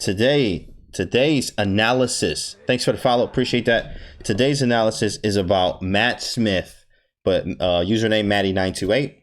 Today's analysis, thanks for the follow, appreciate that. Today's analysis is about Matt Smith, but username Matty928.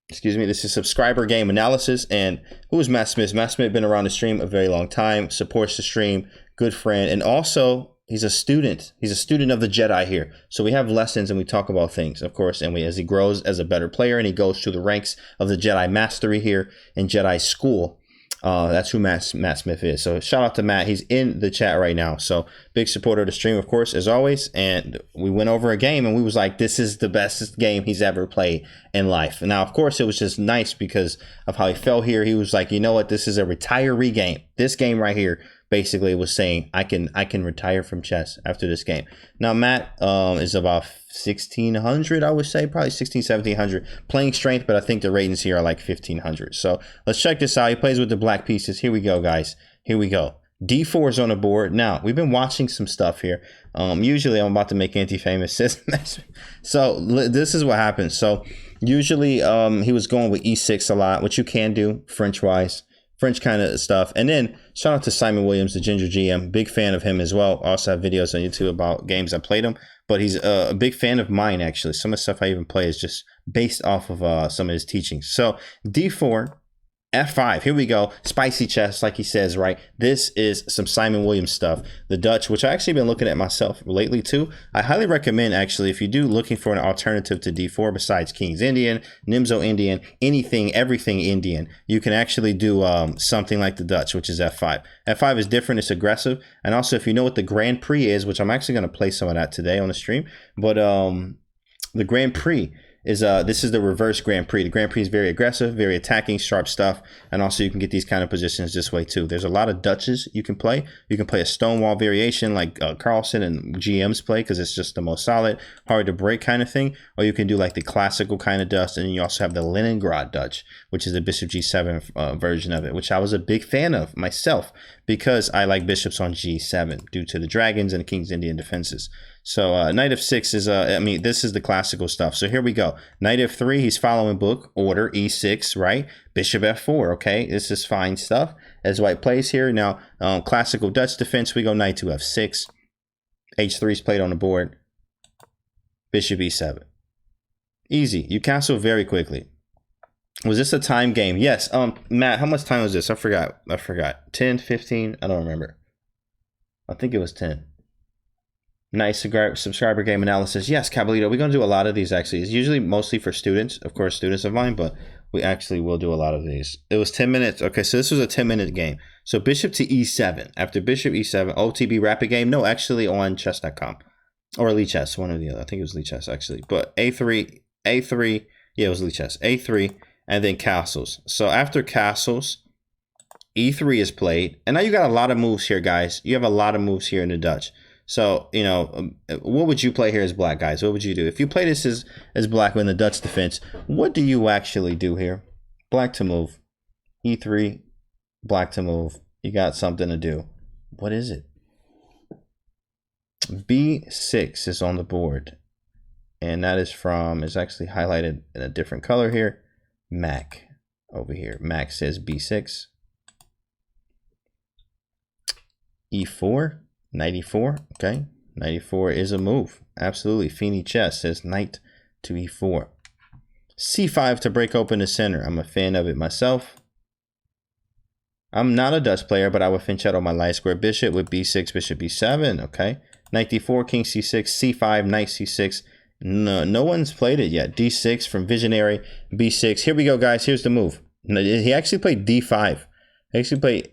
Excuse me, this is subscriber game analysis. And who is Matt Smith? Matt Smith been around the stream a very long time, supports the stream, good friend, and also he's a student. He's a student of the Jedi here. So we have lessons and we talk about things, of course, and as he grows as a better player and he goes through the ranks of the Jedi Mastery here in Jedi School. That's who Matt Smith is. So shout out to Matt. He's in the chat right now. So big supporter of the stream, of course, as always. And we went over a game and we was like, this is the best game he's ever played in life. And now, of course, it was just nice because of how he fell here. He was like, you know what? This is a retiree game. This game right here basically was saying I can retire from chess after this game. Now, Matt is about 1,600, I would say, probably 1,1700 playing strength, but I think the ratings here are like 1,500. So let's check this out. He plays with the black pieces. Here we go, guys. Here we go. D4 is on the board. Now, we've been watching some stuff here. Usually, I'm about to make Canty famous. So this is what happens. So usually, he was going with E6 a lot, which you can do French-wise. French kind of stuff. And then shout out to Simon Williams, the Ginger GM. Big fan of him as well. Also have videos on YouTube about games I played him. But he's a big fan of mine, actually. Some of the stuff I even play is just based off of some of his teachings. So D4, F5. Here we go. Spicy chess, like he says, right? This is some Simon Williams stuff. The Dutch, which I actually been looking at myself lately too. I highly recommend, actually, if you do looking for an alternative to D4 besides King's Indian, Nimzo Indian, anything, everything Indian, you can actually do something like the Dutch, which is F5. F5 is different. It's aggressive. And also, if you know what the Grand Prix is, which I'm actually going to play some of that today on the stream, but the Grand Prix is this is the reverse Grand Prix. The Grand Prix is very aggressive, very attacking, sharp stuff, and also you can get these kind of positions this way too. There's a lot of Dutches you can play. You can play a Stonewall variation like Carlsen and GMs play because it's just the most solid, hard to break kind of thing, or you can do like the classical kind of Dutch, and then you also have the Leningrad Dutch, which is the Bishop G7 version of it, which I was a big fan of myself because I like bishops on G7 due to the dragons and the King's Indian defenses. So Knight f6 is, I mean, this is the classical stuff. So here we go. Knight f3, he's following book order, e6, right? Bishop f4, okay? This is fine stuff as white plays here. Now, classical Dutch defense, we go knight to f6. h3 is played on the board. Bishop e7. Easy. You castle very quickly. Was this a time game? Yes. Matt, how much time was this? I forgot. 10, 15? I don't remember. I think it was 10. Nice subscriber game analysis. Yes, KYLO. We're going to do a lot of these, actually. It's usually mostly for students, of course, students of mine, but we actually will do a lot of these. It was 10 minutes. Okay, so this was a 10-minute game. So bishop to e7. After bishop e7, OTB rapid game. No, actually on chess.com. Or Lee Chess, one or the other. I think it was Lee Chess, actually. But a3, yeah, it was Lee Chess. a3, and then castles. So after castles, e3 is played. And now you got a lot of moves here, guys. You have a lot of moves here in the Dutch. So, you know, what would you play here as black, guys? What would you do? If you play this as black in the Dutch defense, what do you actually do here? Black to move. E3, black to move. You got something to do. What is it? B6 is on the board. And that is from, it's actually highlighted in a different color here. Mac over here. Mac says B6. E4. 94, okay. 94 is a move. Absolutely. Feeney Chess says knight to e4. C5 to break open the center. I'm a fan of it myself. I'm not a Dutch player, but I would fianchetto my light square bishop with b6, bishop b7, okay. Knight d4, king c6, c5, knight c6. No one's played it yet. d6 from Visionary, b6. Here we go, guys. Here's the move. He actually played d5. Actually,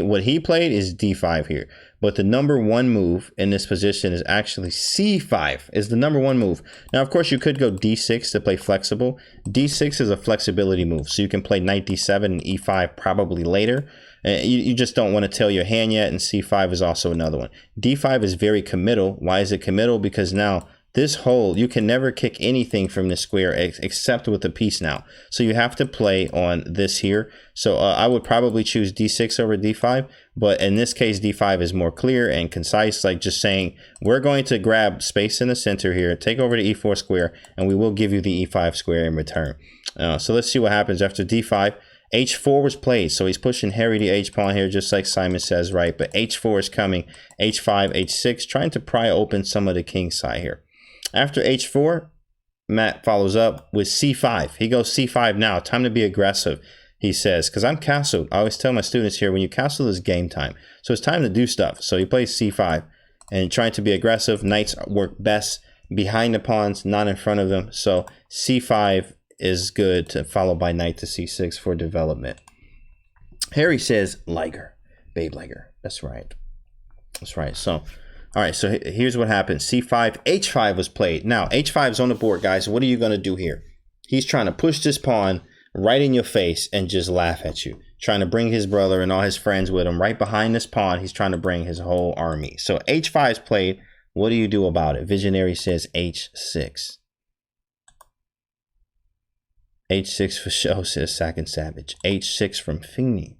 what he played is d5 here. But the number one move in this position is actually c5 is the number one move. Now, of course, you could go d6 to play flexible. d6 is a flexibility move. So you can play knight d7 and e5 probably later. You just don't want to tell your hand yet. And c5 is also another one. d5 is very committal. Why is it committal? Because now this hole, you can never kick anything from the square except with a piece now. So you have to play on this here. So I would probably choose d6 over d5. But in this case, d5 is more clear and concise, like just saying, we're going to grab space in the center here, take over the e4 square, and we will give you the e5 square in return. So let's see what happens after d5. h4 was played, so he's pushing Harry the h pawn here, just like Simon says, right? But h4 is coming, h5, h6, trying to pry open some of the king side here. After h4, Matt follows up with c5. He goes c5 now. Time to be aggressive, he says, because I'm castled. I always tell my students here, when you castle is game time. So it's time to do stuff. So he plays c5 and trying to be aggressive. Knights work best behind the pawns, not in front of them. So c5 is good, to follow by knight to c6 for development. Harry says Liger, Babe Liger. That's right. That's right. So, all right. So here's what happened. c5, h5 was played. Now, h5 is on the board, guys. What are you going to do here? He's trying to push this pawn right in your face and just laugh at you. Trying to bring his brother and all his friends with him. Right behind this pawn, he's trying to bring his whole army. So h5 is played. What do you do about it? Visionary says h6. h6 for show, says Sack and Savage. h6 from Feeney.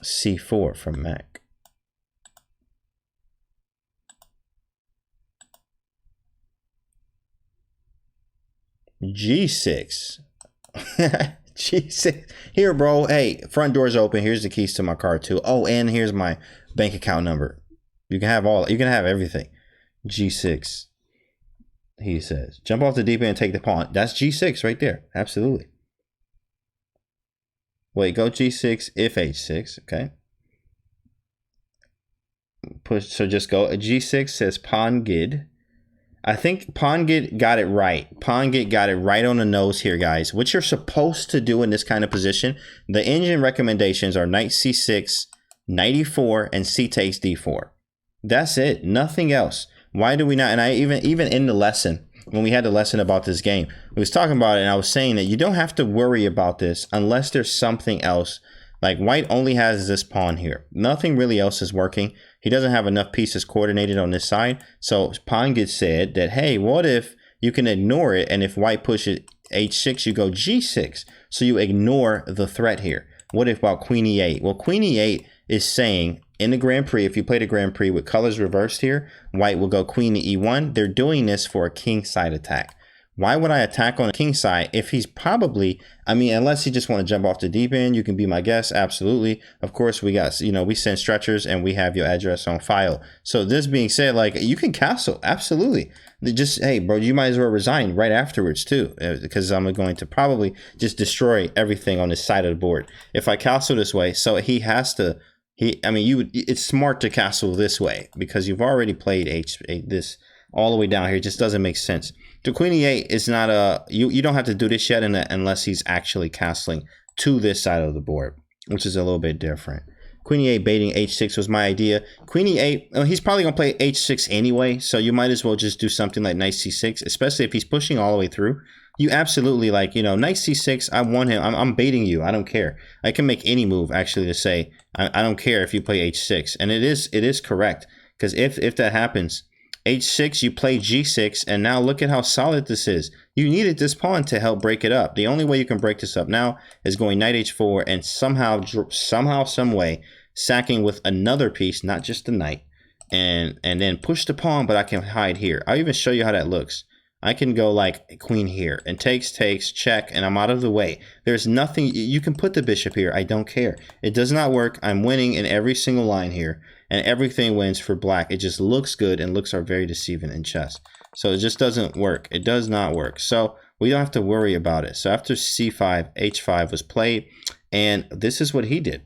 c4 from Mac. g6. g6. Here, bro. Hey, front door's open. Here's the keys to my car too. Oh, and here's my bank account number. You can have all. You can have everything. g6. He says, jump off the deep end and take the pawn. That's g6 right there. Absolutely. Wait, go g6 if h6. Okay. Push. So just go. g6 says pawn gid. I think pawn gid got it right. Pawn gid got it right on the nose here, guys. What you're supposed to do in this kind of position, the engine recommendations are knight c6, knight e4, and c takes d4. That's it. Nothing else. Why do we not? And I even in the lesson, when we had the lesson about this game, we was talking about it, and I was saying that you don't have to worry about this unless there's something else. Like white only has this pawn here. Nothing really else is working. He doesn't have enough pieces coordinated on this side. So pawn gets said that, hey, what if you can ignore it? And if white pushes h6, you go g6. So you ignore the threat here. What if about queen e8? Well, queen e8 is saying in the Grand Prix, if you play the Grand Prix with colors reversed here, white will go queen to e1. They're doing this for a king side attack. Why would I attack on a king side if he's probably, I mean, unless you just want to jump off the deep end, you can be my guest. Absolutely. Of course, we got, you know, we send stretchers and we have your address on file. So this being said, like, you can castle. Absolutely. Just, hey, bro, you might as well resign right afterwards too, because I'm going to probably just destroy everything on this side of the board if I castle this way. So he has to, I mean, it's smart to castle this way because you've already played this all the way down here. It just doesn't make sense. The queen e8 is not a, you don't have to do this yet unless he's actually castling to this side of the board, which is a little bit different. Queen e8 baiting h6 was my idea. Queen e8, he's probably going to play h6 anyway, so you might as well just do something like knight c6, especially if he's pushing all the way through. You absolutely, like, you know, knight c6, I want him. I'm baiting you. I don't care. I can make any move, actually, to say, I don't care if you play h6. And it is correct, because if that happens, h6, you play g6, and now look at how solid this is. You needed this pawn to help break it up. The only way you can break this up now is going knight h4 and somehow, some way, sacking with another piece, not just the knight, and then push the pawn, but I can hide here. I'll even show you how that looks. I can go like queen here, and takes, check, and I'm out of the way. There's nothing, you can put the bishop here. I don't care. It does not work. I'm winning in every single line here. And everything wins for black. It just looks good, and looks are very deceiving in chess. So it just doesn't work. It does not work. So we don't have to worry about it. So after c5, h5 was played, and this is what he did.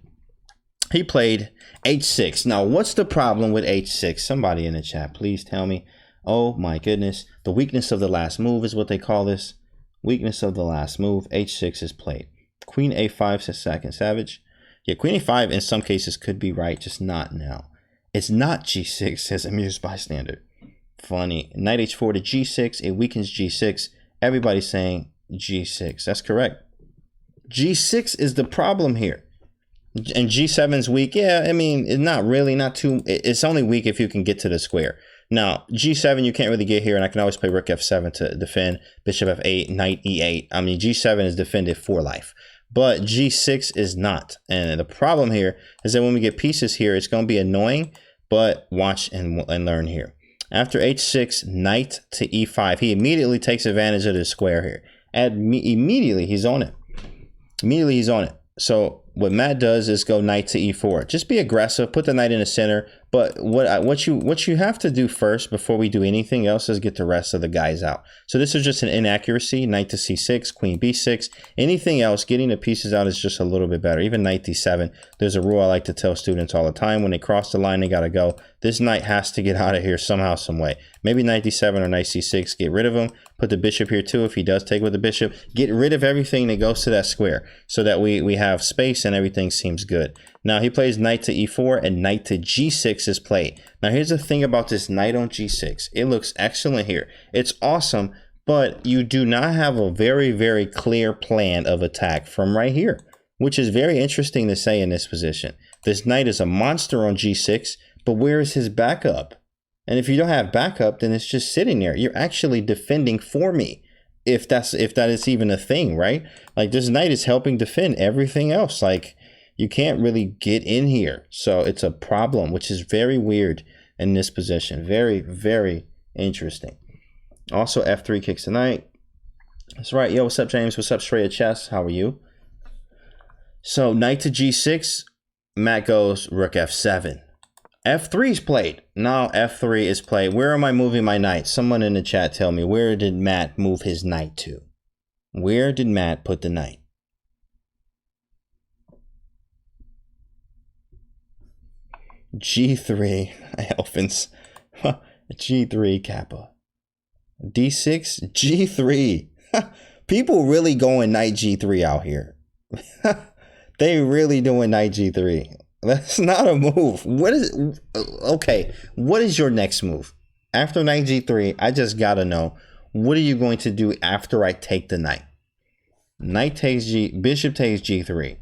He played h6. Now, what's the problem with h6? Somebody in the chat, please tell me. Oh my goodness. The weakness of the last move is what they call this. Weakness of the last move. h6 is played. Queen a5, says Sack and Savage. Yeah, queen a5 in some cases could be right, just not now. It's not g6, says Amused Bystander. Funny. Knight h4 to g6. It weakens g6. Everybody's saying g6. That's correct. g6 is the problem here. And g7's weak. Yeah, I mean, it's not really, not too. It's only weak if you can get to the square. Now, g7, you can't really get here, and I can always play rook f7 to defend. Bishop f8, knight e8. I mean, g7 is defended for life. But g6 is not. And the problem here is that when we get pieces here, it's going to be annoying. But watch and learn here. After h6, knight to e5. He immediately takes advantage of this square here. Immediately he's on it. Immediately he's on it. So what Matt does is go knight to e4. Just be aggressive, put the knight in the center. But what you have to do first before we do anything else is get the rest of the guys out. So this is just an inaccuracy. Knight to c6, queen b6. Anything else, getting the pieces out is just a little bit better. Even knight d7. There's a rule I like to tell students all the time. When they cross the line, they got to go. This knight has to get out of here somehow, some way. Maybe knight d7 or knight c6. Get rid of him. Put the bishop here too if he does take with the bishop. Get rid of everything that goes to that square so that we have space and everything seems good. Now he plays knight to e4 and knight to g6 is played. Now here's the thing about this knight on g6. It looks excellent here. It's awesome, but you do not have a very, very clear plan of attack from right here, which is very interesting to say in this position. This knight is a monster on g6, but where is his backup? And if you don't have backup, then it's just sitting there. You're actually defending for me. If that is even a thing, right? Like this knight is helping defend everything else. Like you can't really get in here. So it's a problem, which is very weird in this position. Very, very interesting. Also, f3 kicks the knight. That's right. Yo, what's up, James? What's up, Straight Chess? How are you? So knight to g6. Matt goes rook f7. f3 is played. Now f3 is played. Where am I moving my knight? Someone in the chat tell me, where did Matt move his knight to? Where did Matt put the knight? G3, elephants. G3 kappa. D6, G3. People really going knight G3 out here. They really doing knight G3. That's not a move. What is okay? What is your next move? After knight G3, I just gotta know, what are you going to do after I take the knight? Knight takes bishop takes G3.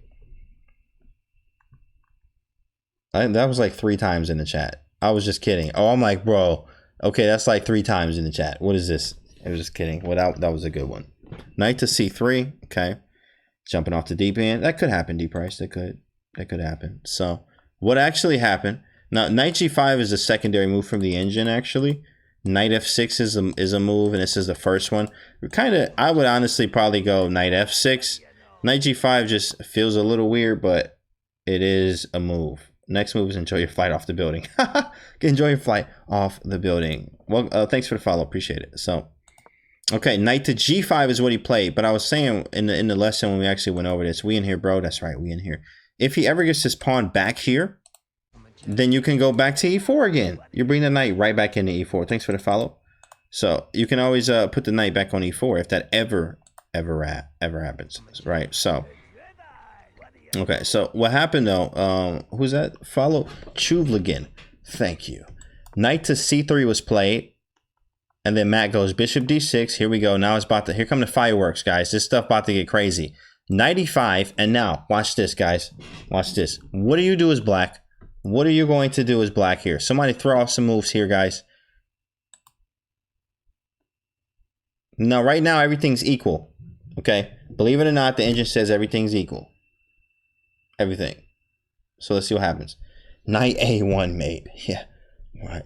That was like 3 times in the chat. I was just kidding. Oh, I'm like, bro. Okay, that's like 3 times in the chat. What is this? I was just kidding. Well, that was a good one. Knight to c3. Okay. Jumping off the deep end. That could happen, D Price. That could happen. So what actually happened? Now, knight g5 is a secondary move from the engine, actually. Knight f6 is a move, and this is the first one. I would honestly probably go knight f6. Knight g5 just feels a little weird, but it is a move. Next move is enjoy your flight off the building. Enjoy your flight off the building. Well, thanks for the follow. Appreciate it. So, okay, knight to g5 is what he played. But I was saying in the lesson when we actually went over this, we in here, bro. That's right, we in here. If he ever gets his pawn back here, then you can go back to e4 again. You bring the knight right back into e4. Thanks for the follow. So you can always put the knight back on e4 if that ever happens, right? So. Okay, so what happened though, who's that? Follow Chuvligan. Thank you. Knight to c3 was played. And then Matt goes bishop d6. Here we go. Now it's about to, here come the fireworks, guys. This stuff about to get crazy. Knight e5. And now, watch this, guys. Watch this. What do you do as black? What are you going to do as black here? Somebody throw off some moves here, guys. Now, right now, everything's equal. Okay? Believe it or not, the engine says everything's equal. Everything. So let's see what happens. Knight a1, mate. Yeah. Right.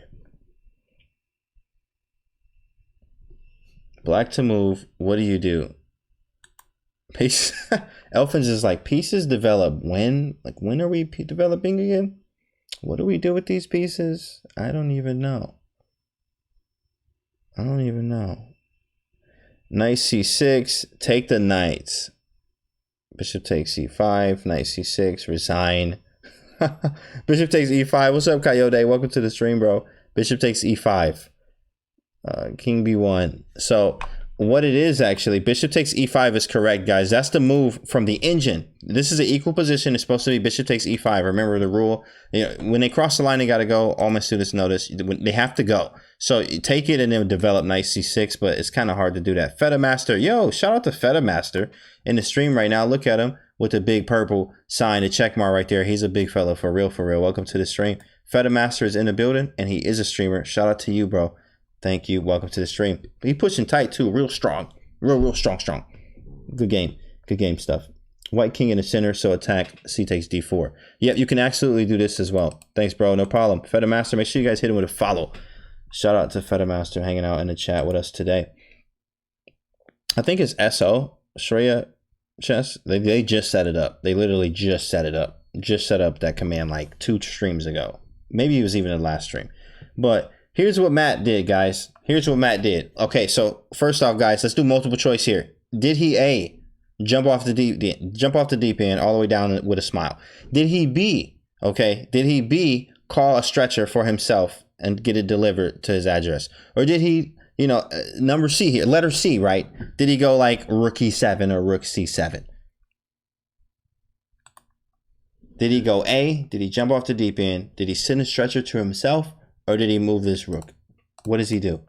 Black to move. What do you do? Piece. Elfins is like, pieces develop when? Like, when are we developing again? What do we do with these pieces? I don't even know. I don't even know. Knight c6. Take the knights. Bishop takes c5, knight c6, resign. Bishop takes e5. What's up, Coyote? Welcome to the stream, bro. Bishop takes e5. King b1. So what it is actually, bishop takes e5 is correct, guys. That's the move from the engine. This is an equal position. It's supposed to be bishop takes e5. Remember the rule. You know, when they cross the line, they got to go. All my students know this. They have to go. So you take it and then develop knight c6, but it's kind of hard to do that. Feta Master. Yo, shout out to Feta Master in the stream right now. Look at him with the big purple sign, the check mark right there. He's a big fellow for real, for real. Welcome to the stream. Feta Master is in the building and he is a streamer. Shout out to you, bro. Thank you. Welcome to the stream. He pushing tight too. Real strong. Real strong. Good game. Good game stuff. White king in the center. So attack. C takes d4. Yep, you can absolutely do this as well. Thanks, bro. No problem. Feta Master, make sure you guys hit him with a follow. Shout out to Feta Master hanging out in the chat with us today. I think it's SO, Shreya Chess. They just set it up. They literally just set it up. Just set up that command like 2 streams ago. Maybe it was even the last stream. But here's what Matt did, guys. Here's what Matt did. Okay, so first off, guys, let's do multiple choice here. Did he A, jump off the deep end all the way down with a smile? Did he B, okay, did he B, call a stretcher for himself and get it delivered to his address? Or did he, you know, number C here, letter C, right? Did he go like rook E7 or rook C7? Did he go A? Did he jump off the deep end? Did he send a stretcher to himself? Or did he move this rook? What does he do?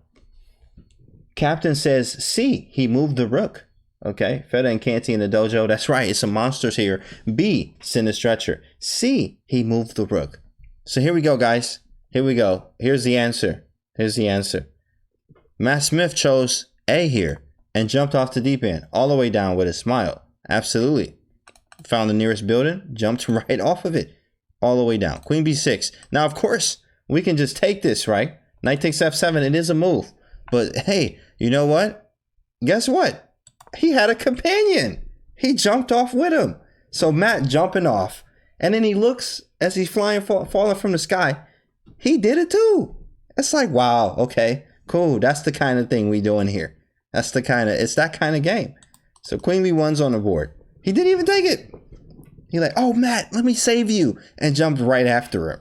Captain says C, he moved the rook. Okay, Feta and Canty in the dojo. That's right, it's some monsters here. B, send a stretcher. C, he moved the rook. So here we go, guys. Here we go. Here's the answer. Here's the answer. Matt Smith chose A here and jumped off the deep end all the way down with a smile. Absolutely. Found the nearest building, jumped right off of it all the way down. Queen B6. Now, of course, we can just take this, right? Knight takes F7. It is a move. But hey, you know what? Guess what? He had a companion. He jumped off with him. So Matt jumping off. And then he looks as he's flying, falling from the sky. He did it too. It's like, wow, okay, cool. That's the kind of thing we doing here. It's that kind of game. So Queen B1's on the board. He didn't even take it. He like, oh, Matt, let me save you. And jumped right after him.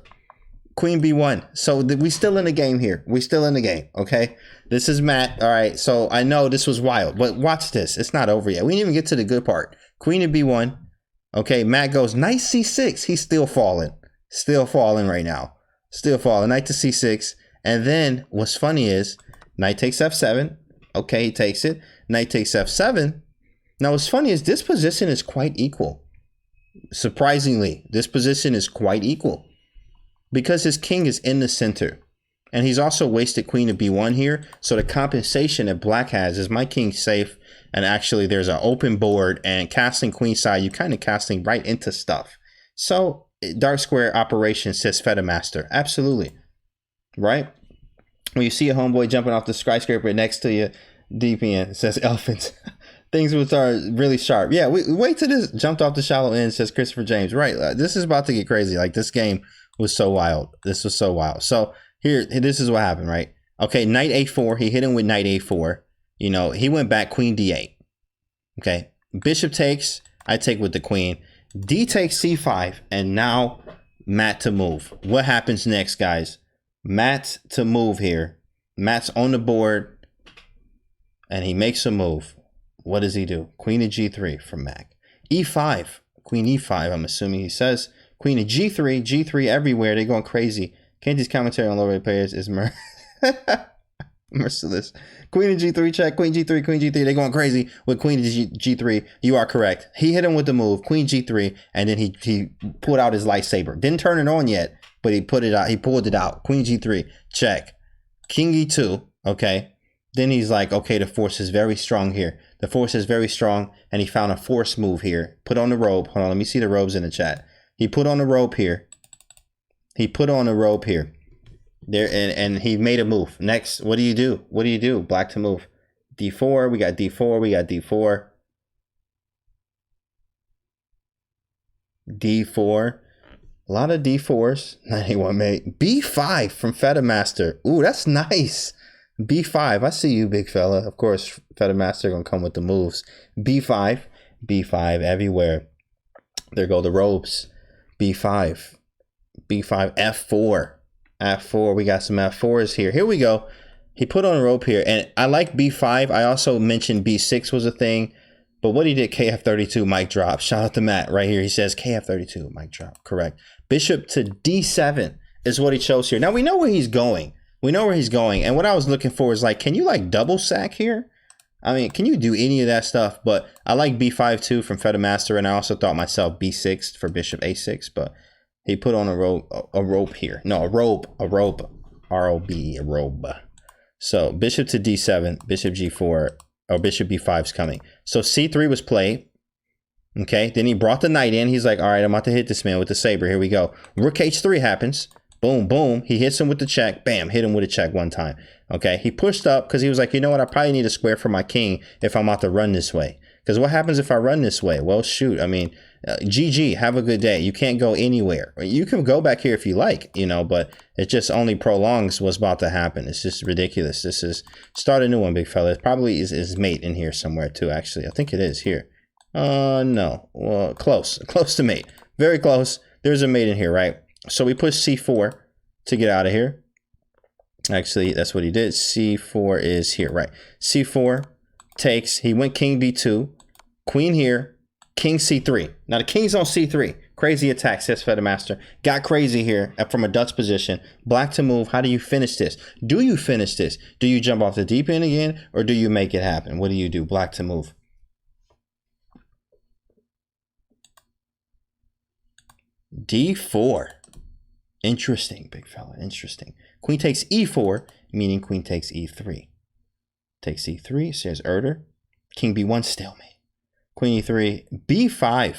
Queen B1. So we still in the game here. We still in the game, okay? This is Matt. All right, so I know this was wild, but watch this. It's not over yet. We didn't even get to the good part. Queen of B1. Okay, Matt goes, knight C6. He's still falling. Still falling right now. Still falling. Knight to C6. And then what's funny is knight takes F7. Okay, he takes it. Knight takes F7. Now what's funny is this position is quite equal. Surprisingly, this position is quite equal. Because his king is in the center. And he's also wasted queen to b1 here. So the compensation that black has is my king's safe. And actually there's an open board. And casting queenside, you kind of casting right into stuff. So dark square operation, says Feta Master. Absolutely. Right? When you see a homeboy jumping off the skyscraper next to you, deep end, says elephant. Things will start really sharp. Yeah, wait till this jumped off the shallow end, says Christopher James. Right. This is about to get crazy. Like this game was so wild. This was so wild. So here, this is what happened, right? Okay, knight a4. He hit him with knight a4. You know, he went back queen d8. Okay, bishop takes. I take with the queen. D takes c5. And now Matt to move. What happens next, guys? Matt to move here. Matt's on the board. And he makes a move. What does he do? Queen of g3 from Mac. e5. Queen e5, I'm assuming he says. Queen of g3. G3 everywhere. They're going crazy. Canty's commentary on low-rate players is merciless. Queen of g3 check. Queen g3. Queen g3. They're going crazy with queen of g3. You are correct. He hit him with the move. Queen g3. And then he pulled out his lightsaber. Didn't turn it on yet, but he put it out. He pulled it out. Queen g3. Check. King e2. Okay. Then he's like, okay, the force is very strong here. The force is very strong. And he found a force move here. Put on the robe. Hold on. Let me see the robes in the chat. He put on the robe here. He put on a robe here. There and he made a move. Next, what do you do? What do you do? Black to move. D4. We got D4. We got D4. D4. A lot of D4s. 91 mate. B5 from Feta Master. Ooh, that's nice. B5. I see you, big fella. Of course, Feta Master gonna come with the moves. B5. B5 everywhere. There go the robes. B5. B5. F4. F4. We got some F4s here. Here we go. He put on a rope here. And I like B5. I also mentioned B6 was a thing. But what he did, KF32, mic drop. Shout out to Matt right here. He says KF32, mic drop. Correct. Bishop to D7 is what he chose here. Now we know where he's going. We know where he's going. And what I was looking for is like, can you like double sack here? I mean, can you do any of that stuff? But I like B5 too from Feta Master. And I also thought myself B6 for Bishop A6. But he put on a rope here. No, a robe. R-O-B-E, a robe. So Bishop to D7, Bishop G4, or Bishop B5 is coming. So C3 was played. Okay, then he brought the knight in. He's like, all right, I'm about to hit this man with the saber. Here we go. Rook H3 happens. Boom, boom. He hits him with the check. Bam, hit him with a check one time. Okay, he pushed up because he was like, you know what? I probably need a square for my king if I'm about to run this way. Because what happens if I run this way? Well, shoot. I mean, GG, have a good day. You can't go anywhere. You can go back here if you like, you know, but it just only prolongs what's about to happen. It's just ridiculous. This is, start a new one, big fella. It probably is mate in here somewhere too, actually. I think it is here. No. Well, close to mate. Very close. There's a mate in here, right? So we push C4 to get out of here. Actually, that's what he did. C4 is here, right? C4 takes. He went king B2, queen here, king C3. Now the king's on C3. Crazy attack, says Fedemaster. Got crazy here from a Dutch position. Black to move. How do you finish this? Do you finish this? Do you jump off the deep end again, or do you make it happen? What do you do? Black to move. D4. Interesting, big fella. Interesting. Queen takes E4, meaning queen takes E3. Takes E3, says Erder. King B1, stalemate. Queen E3, B5.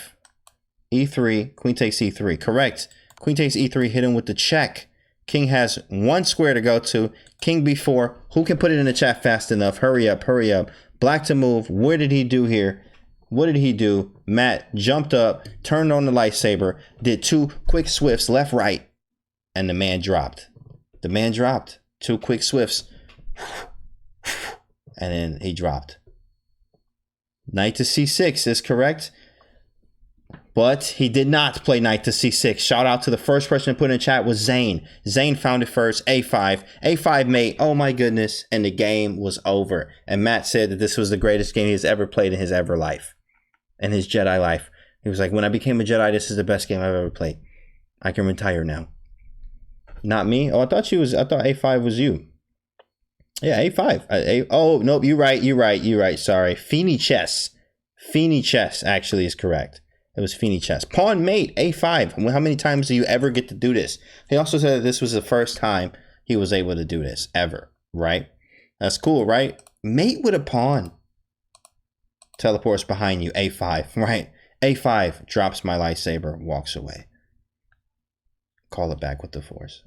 E3, queen takes E3. Correct. Queen takes E3, hit him with the check. King has one square to go to. King B4. Who can put it in the chat fast enough? Hurry up, hurry up. Black to move. What did he do here? What did he do? Matt jumped up, turned on the lightsaber, did two quick swifts left, right, and the man dropped. The man dropped. Two quick swifts. And then he dropped. Knight to C6 is correct. But he did not play knight to C6. Shout out to the first person to put in chat was Zane. Zane found it first. A5. A5 mate. Oh my goodness. And the game was over. And Matt said that this was the greatest game he's ever played in his ever life. In his Jedi life. He was like, when I became a Jedi, this is the best game I've ever played. I can retire now. Not me? Oh, I thought A5 was you. Yeah, A5. Oh, nope, you're right. Sorry. Feeney Chess. Feeney Chess actually is correct. It was Feeney Chess. Pawn mate, A5. How many times do you ever get to do this? He also said that this was the first time he was able to do this, ever, right? That's cool, right? Mate with a pawn. Teleports behind you, A5, right? A5 drops my lightsaber, walks away. Call it back with the force.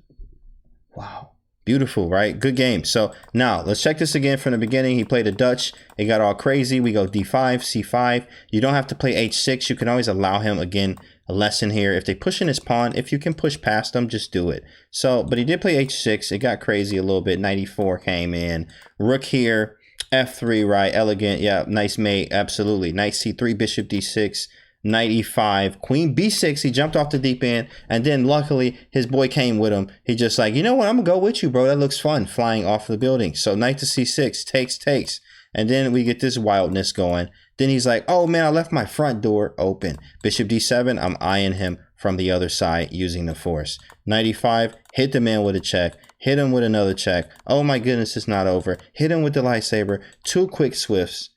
Wow. Beautiful, right? Good game. So now let's check this again from the beginning. He played a Dutch. It got all crazy. We go D5, C5. You don't have to play H6. You can always allow him, again, a lesson here. If they push in his pawn, if you can push past them, just do it. So, but he did play H6. It got crazy a little bit. 94 came in. Rook here. F3, right? Elegant. Yeah, nice mate. Absolutely. Knight C3, bishop D6. Knight E5, queen B6, he jumped off the deep end, and then luckily his boy came with him. He just like, you know what, I'm gonna go with you, bro. That looks fun, flying off the building. So knight to C6, takes. And then we get this wildness going. Then he's like, oh man, I left my front door open. Bishop D7, I'm eyeing him from the other side using the force. Knight E5, hit the man with a check. Hit him with another check. Oh my goodness, it's not over. Hit him with the lightsaber. Two quick swifts,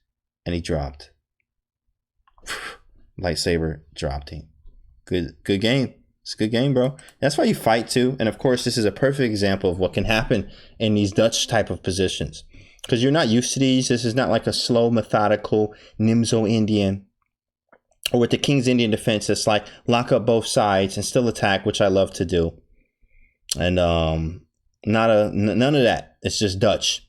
and he dropped. Lightsaber dropped him. Good game. It's a good game, bro. That's why you fight too. And of course, this is a perfect example of what can happen in these Dutch type of positions. Because you're not used to these. This is not like a slow, methodical Nimzo Indian. Or with the King's Indian defense, it's like lock up both sides and still attack, which I love to do. And none of that. It's just Dutch.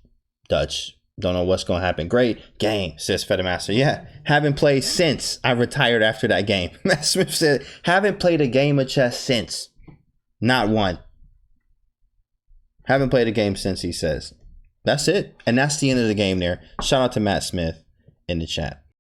Don't know what's going to happen. Great game, says Fedemaster. Yeah, haven't played since I retired after that game. Matt Smith said, haven't played a game of chess since. Not one. Haven't played a game since, he says. That's it. And that's the end of the game there. Shout out to Matt Smith in the chat.